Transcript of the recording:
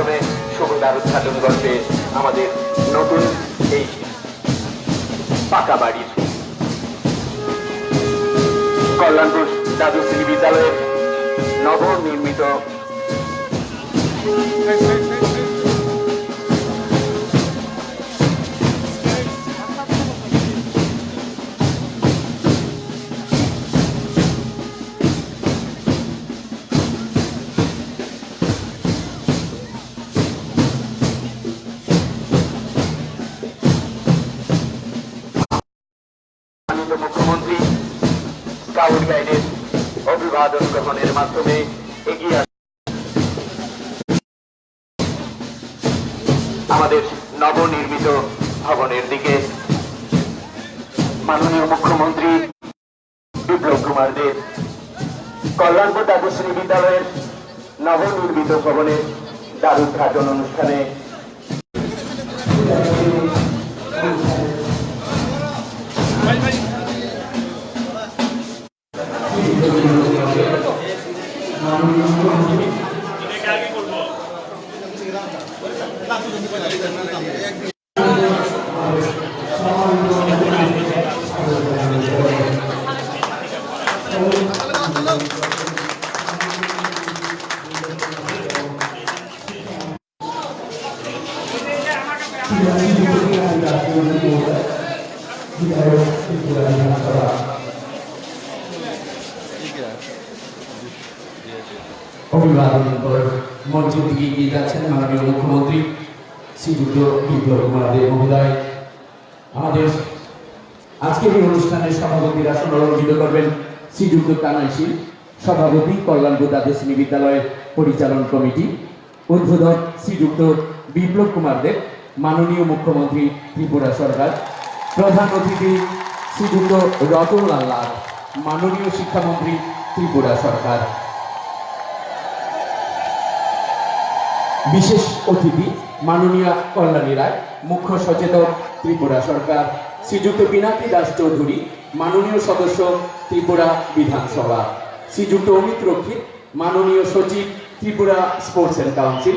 মাধ্যমে শুভ দ্বারোদ্ঘাটন করবে আমাদের নতুন এই পাকা বাড়ির কল্যাণপুর দ্বাদশ শ্রেণী বিদ্যালয়ের নবনির্মিত মুখ্যমন্ত্রী স্কাউট গাইডের অভিবাদন গ্রহণের মাধ্যমে এগিয়ে আমাদের নবনির্মিত ভবনের দিকে মাননীয় মুখ্যমন্ত্রী বিপ্লব কুমার দেব কল্যাণপুর দ্বাদশ শ্রেণী বিদ্যালয়ের নবনির্মিত ভবনের দ্বারোদ্ঘাটন অনুষ্ঠানে অভিবাদন করে মঞ্চের দিকে এগিয়ে যাচ্ছেন মাননীয় মুখ্যমন্ত্রী শ্রীযুক্ত বিপ্লব কুমার দেব মহোদয়। আমাদের আজকের এই অনুষ্ঠানের সভাপতির আসন অলঙ্কৃত করবেন শ্রীযুক্ত কানাই শীল, সভাপতি কল্যাণপুর দ্বাদশ শ্রেণী বিদ্যালয়ের পরিচালন কমিটি। উদ্বোধক শ্রীযুক্ত বিপ্লব কুমার দেব, মাননীয় মুখ্যমন্ত্রী ত্রিপুরা সরকার। প্রধান অতিথি শ্রীযুক্ত রতনলাল লাল, মাননীয় শিক্ষামন্ত্রী ত্রিপুরা সরকার। বিশেষ অতিথি মাননীয় কল্যাণী রায়, মুখ্য সচেতক ত্রিপুরা সরকার। শ্রীযুক্ত পিনাকি দাস চৌধুরী, মাননীয় সদস্য ত্রিপুরা বিধানসভা। শ্রীযুক্ত অমিত রক্ষিত, মাননীয় সচিব ত্রিপুরা স্পোর্টস এন্ড কাউন্সিল।